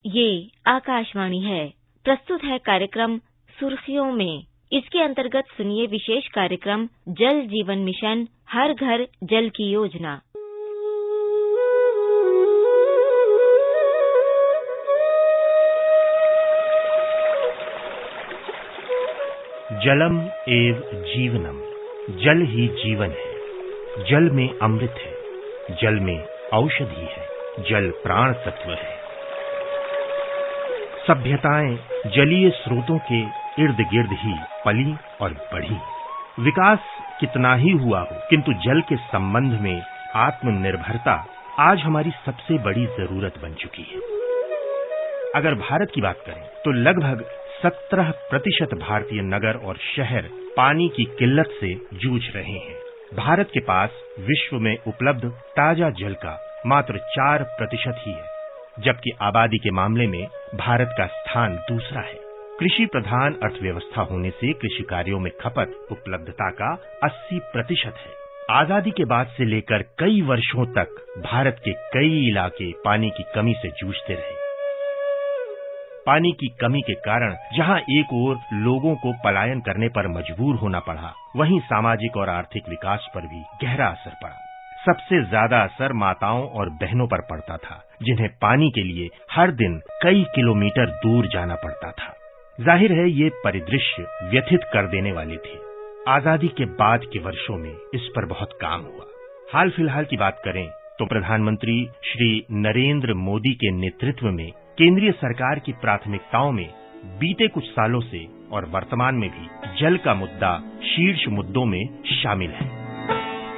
ये आकाशवाणी है। प्रस्तुत है कार्यक्रम सुर्खियों में। इसके अंतर्गत सुनिए विशेष कार्यक्रम जल जीवन मिशन, हर घर जल की योजना। जलम एव जीवनम, जल ही जीवन है। जल में अमृत है, जल में औषधि है, जल प्राण तत्व है। सभ्यताएं जलीय स्रोतों के इर्द गिर्द ही पली और बढ़ी। विकास कितना ही हुआ हो, किंतु जल के संबंध में आत्मनिर्भरता आज हमारी सबसे बड़ी जरूरत बन चुकी है। अगर भारत की बात करें तो लगभग 17% भारतीय नगर और शहर पानी की किल्लत से जूझ रहे हैं। भारत के पास विश्व में उपलब्ध ताजा जल का मात्र 4% ही है, जबकि आबादी के मामले में भारत का स्थान दूसरा है। कृषि प्रधान अर्थव्यवस्था होने से कृषि कार्यों में खपत उपलब्धता का 80% है। आजादी के बाद से लेकर कई वर्षों तक भारत के कई इलाके पानी की कमी से जूझते रहे। पानी की कमी के कारण जहां एक ओर लोगों को पलायन करने पर मजबूर होना पड़ा, वहीं सामाजिक और आर्थिक विकास पर भी गहरा असर पड़ा। सबसे ज्यादा असर माताओं और बहनों पर पड़ता था, जिन्हें पानी के लिए हर दिन कई किलोमीटर दूर जाना पड़ता था। जाहिर है ये परिदृश्य व्यथित कर देने वाले थे। आजादी के बाद के वर्षों में इस पर बहुत काम हुआ। हाल फिलहाल की बात करें तो प्रधानमंत्री श्री नरेंद्र मोदी के नेतृत्व में केंद्रीय सरकार की प्राथमिकताओं में बीते कुछ सालों से और वर्तमान में भी जल का मुद्दा शीर्ष मुद्दों में शामिल है।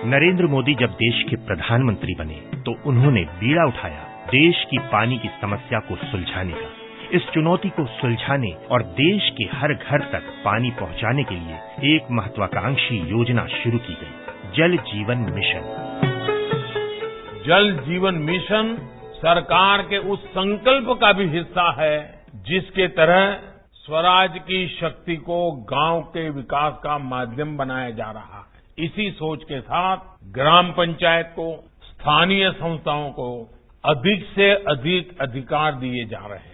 नरेंद्र मोदी जब देश के प्रधानमंत्री बने तो उन्होंने बीड़ा उठाया देश की पानी की समस्या को सुलझाने का। इस चुनौती को सुलझाने और देश के हर घर तक पानी पहुंचाने के लिए एक महत्वाकांक्षी योजना शुरू की गई, जल जीवन मिशन। जल जीवन मिशन सरकार के उस संकल्प का भी हिस्सा है जिसके तहत स्वराज की शक्ति को गांव के विकास का माध्यम बनाया जा रहा है। इसी सोच के साथ ग्राम पंचायत को, स्थानीय संस्थाओं को अधिक से अधिक अधिकार दिए जा रहे हैं।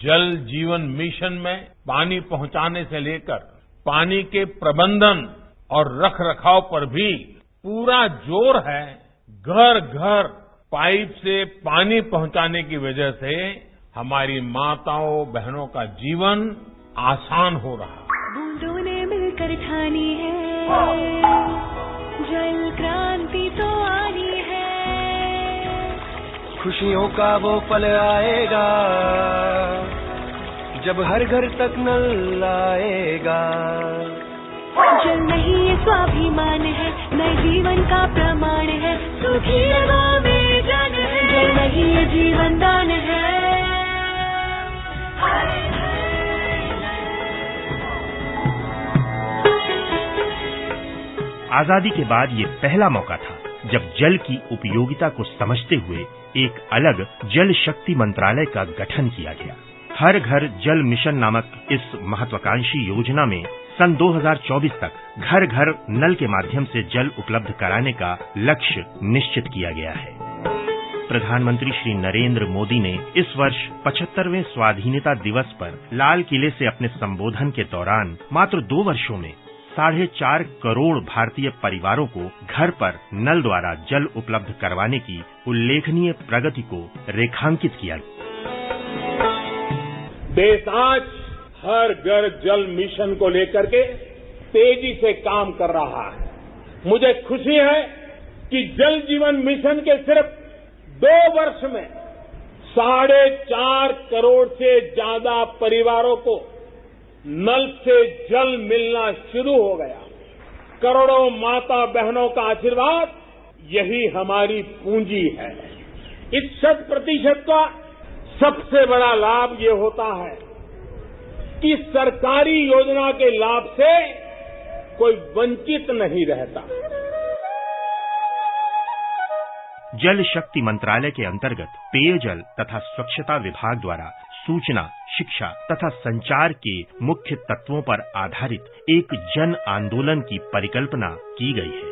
जल जीवन मिशन में पानी पहुंचाने से लेकर पानी के प्रबंधन और रखरखाव पर भी पूरा जोर है। घर घर पाइप से पानी पहुंचाने की वजह से हमारी माताओं बहनों का जीवन आसान हो रहा है। बूंदों ने मिलकर ठानी है, जल क्रांति तो आनी है। खुशियों का वो पल आएगा जब हर घर तक नल आएगा। जल नहीं ये स्वाभिमान है, नए जीवन का प्रमाण है। सूखी रगों में जान है, जल नहीं ये जीवन दान है। आजादी के बाद ये पहला मौका था जब जल की उपयोगिता को समझते हुए एक अलग जल शक्ति मंत्रालय का गठन किया गया। हर घर जल मिशन नामक इस महत्वाकांक्षी योजना में सन 2024 तक घर घर नल के माध्यम से जल उपलब्ध कराने का लक्ष्य निश्चित किया गया है। प्रधानमंत्री श्री नरेंद्र मोदी ने इस वर्ष 75वें स्वाधीनता दिवस पर लाल किले से अपने संबोधन के दौरान मात्र 2 वर्षों में 4.5 करोड़ भारतीय परिवारों को घर पर नल द्वारा जल उपलब्ध करवाने की उल्लेखनीय प्रगति को रेखांकित किया। देश आज हर घर जल मिशन को लेकर के तेजी से काम कर रहा है। मुझे खुशी है कि जल जीवन मिशन के सिर्फ 2 वर्ष में 4.5 करोड़ से ज्यादा परिवारों को नल से जल मिलना शुरू हो गया। करोड़ों माता बहनों का आशीर्वाद यही हमारी पूंजी है। इस 100% का सबसे बड़ा लाभ ये होता है कि सरकारी योजना के लाभ से कोई वंचित नहीं रहता। जल शक्ति मंत्रालय के अंतर्गत पेयजल तथा स्वच्छता विभाग द्वारा सूचना, शिक्षा तथा संचार के मुख्य तत्वों पर आधारित एक जन आंदोलन की परिकल्पना की गई है।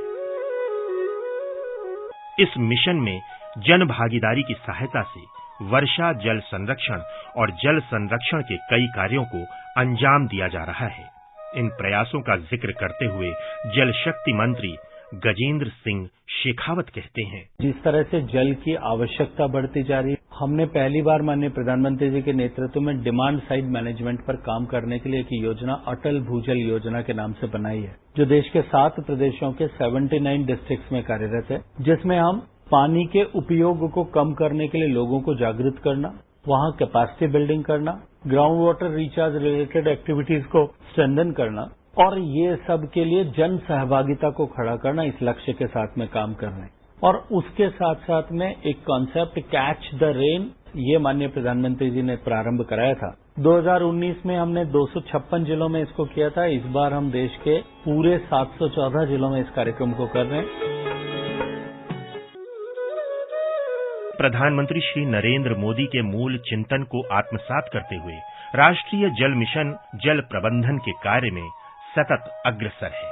इस मिशन में जन भागीदारी की सहायता से वर्षा जल संरक्षण और जल संरक्षण के कई कार्यों को अंजाम दिया जा रहा है। इन प्रयासों का जिक्र करते हुए जल शक्ति मंत्री गजेंद्र सिंह शेखावत कहते हैं, जिस तरह से जल की आवश्यकता बढ़ती जा रही है, हमने पहली बार माननीय प्रधानमंत्री जी के नेतृत्व में डिमांड साइड मैनेजमेंट पर काम करने के लिए एक योजना अटल भूजल योजना के नाम से बनाई है, जो देश के 7 प्रदेशों के 79 डिस्ट्रिक्ट्स में कार्यरत है, जिसमें हम पानी के उपयोग को कम करने के लिए लोगों को जागृत करना, वहां कैपेसिटी बिल्डिंग करना, ground water recharge related activities को स्ट्रेंथन करना और ये सब के लिए जन सहभागिता को खड़ा करना, इस लक्ष्य के साथ में काम कर रहे हैं। और उसके साथ साथ में एक कॉन्सेप्ट कैच द रेन, ये माननीय प्रधानमंत्री जी ने प्रारंभ कराया था। 2019 में हमने 256 जिलों में इसको किया था। इस बार हम देश के पूरे 714 जिलों में इस कार्यक्रम को कर रहे हैं। प्रधानमंत्री श्री नरेंद्र मोदी के मूल चिंतन को आत्मसात करते हुए राष्ट्रीय जल मिशन जल प्रबंधन के कार्य में सतत अग्रसर है।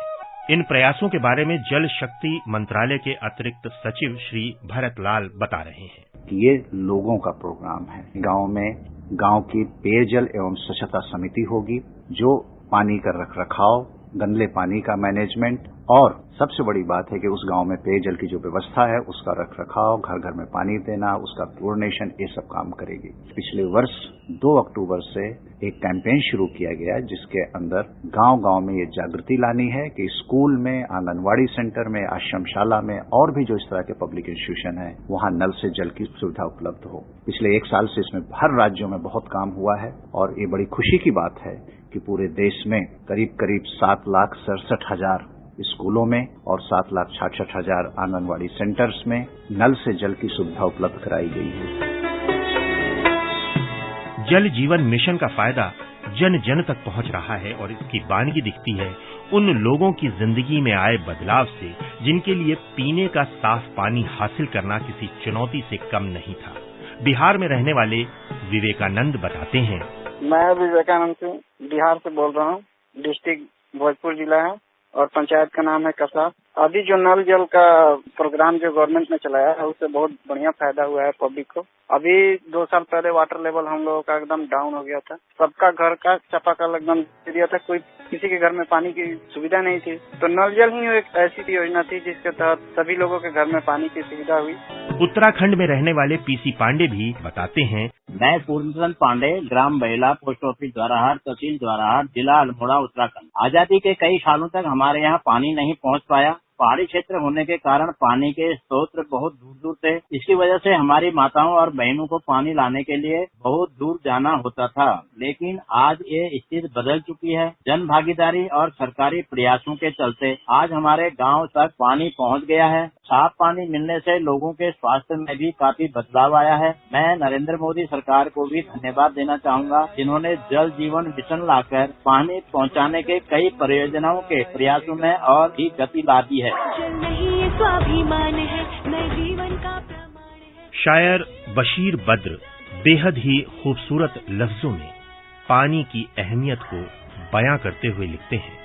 इन प्रयासों के बारे में जल शक्ति मंत्रालय के अतिरिक्त सचिव श्री भरत लाल बता रहे हैं। ये लोगों का प्रोग्राम है। गांव में गांव की पेयजल एवं स्वच्छता समिति होगी, जो पानी का रखरखाव, गंदले पानी का मैनेजमेंट और सबसे बड़ी बात है कि उस गांव में पेयजल की जो व्यवस्था है उसका रखरखाव, घर घर में पानी देना, उसका क्लोरिनेशन, ये सब काम करेगी। पिछले वर्ष 2 अक्टूबर से एक कैंपेन शुरू किया गया, जिसके अंदर गांव-गांव में ये जागृति लानी है कि स्कूल में, आंगनवाड़ी सेंटर में, आश्रमशाला में और भी जो इस तरह के पब्लिक इंस्टीट्यूशन है, वहां नल से जल की सुविधा उपलब्ध हो। पिछले 1 साल से इसमें हर राज्यों में बहुत काम हुआ है और ये बड़ी खुशी की बात है कि पूरे देश में करीब 7,67,000 स्कूलों में और 7,66,000 आंगनवाड़ी सेंटर्स में नल से जल की सुविधा उपलब्ध कराई गई है। जल जीवन मिशन का फायदा जन जन तक पहुंच रहा है और इसकी बानगी दिखती है उन लोगों की जिंदगी में आए बदलाव से, जिनके लिए पीने का साफ पानी हासिल करना किसी चुनौती से कम नहीं था। बिहार में रहने वाले विवेकानंद बताते हैं, मैं विवेकानंद से बिहार से बोल रहा हूँ। डिस्ट्रिक्ट भोजपुर जिला है और पंचायत का नाम है कसा। अभी जो नल जल का प्रोग्राम जो गवर्नमेंट ने चलाया है, उससे बहुत बढ़िया फायदा हुआ है पब्लिक को। अभी 2 साल पहले वाटर लेवल हम लोगों का एकदम डाउन हो गया था। सबका घर का चापाकल एकदम दे दिया था, कोई किसी के घर में पानी की सुविधा नहीं थी। तो नल जल ही एक ऐसी योजना थी जिसके तहत सभी लोगों के घर में पानी की सुविधा हुई। उत्तराखंड में रहने वाले पीसी पांडे भी बताते हैं, मैं पूर्णचंद पांडे, ग्राम बहेला, पोस्ट ऑफिस द्वाराहाट, तहसील द्वाराहाट, जिला अल्मोड़ा, उत्तराखंड। आजादी के कई सालों तक हमारे यहाँ पानी नहीं पहुँच पाया। पहाड़ी क्षेत्र होने के कारण पानी के स्रोत बहुत दूर दूर थे। इसकी वजह से हमारी माताओं और बहनों को पानी लाने के लिए बहुत दूर जाना होता था। लेकिन आज ये स्थिति बदल चुकी है। जन भागीदारी और सरकारी प्रयासों के चलते आज हमारे गांव तक पानी पहुंच गया है। साफ पानी मिलने से लोगों के स्वास्थ्य में भी काफी बदलाव आया है। मैं नरेंद्र मोदी सरकार को भी धन्यवाद देना चाहूँगा, जिन्होंने जल जीवन मिशन लाकर पानी पहुँचाने के कई परियोजनाओं के प्रयासों में और भी गति ला दी है। जल नहीं ये स्वाभिमान है, नए जीवन का प्रमाण है। शायर बशीर बद्र बेहद ही खूबसूरत लफ्जों में पानी की अहमियत को बयां करते हुए लिखते हैं,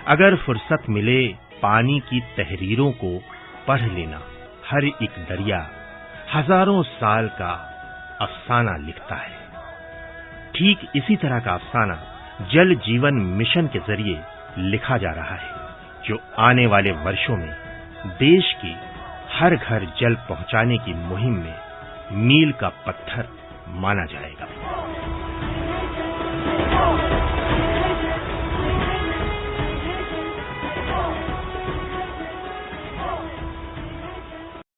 अगर फुर्सत मिले पानी की तहरीरों को पढ़ लेना, हर एक दरिया हजारों साल का अफसाना लिखता है। ठीक इसी तरह का अफसाना जल जीवन मिशन के जरिए लिखा जा रहा है, जो आने वाले वर्षों में देश की हर घर जल पहुंचाने की मुहिम में मील का पत्थर माना जाएगा।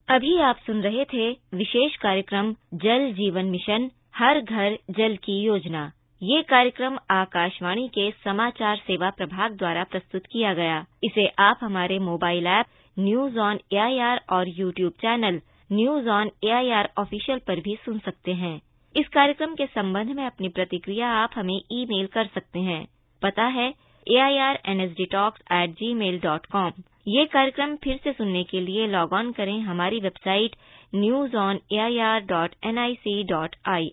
अभी आप सुन रहे थे विशेष कार्यक्रम जल जीवन मिशन हर घर जल की योजना। ये कार्यक्रम आकाशवाणी के समाचार सेवा प्रभाग द्वारा प्रस्तुत किया गया। इसे आप हमारे mobile app news on AIR और YouTube channel news on AIR official पर भी सुन सकते हैं। इस कार्यक्रम के संबंध में अपनी प्रतिक्रिया आप हमें ईमेल कर सकते हैं। पता है airnsdtalks@gmail.com। ये कार्यक्रम फिर से सुनने के लिए लॉग ऑन करें हमारी वेबसाइट newsonair.nic.in।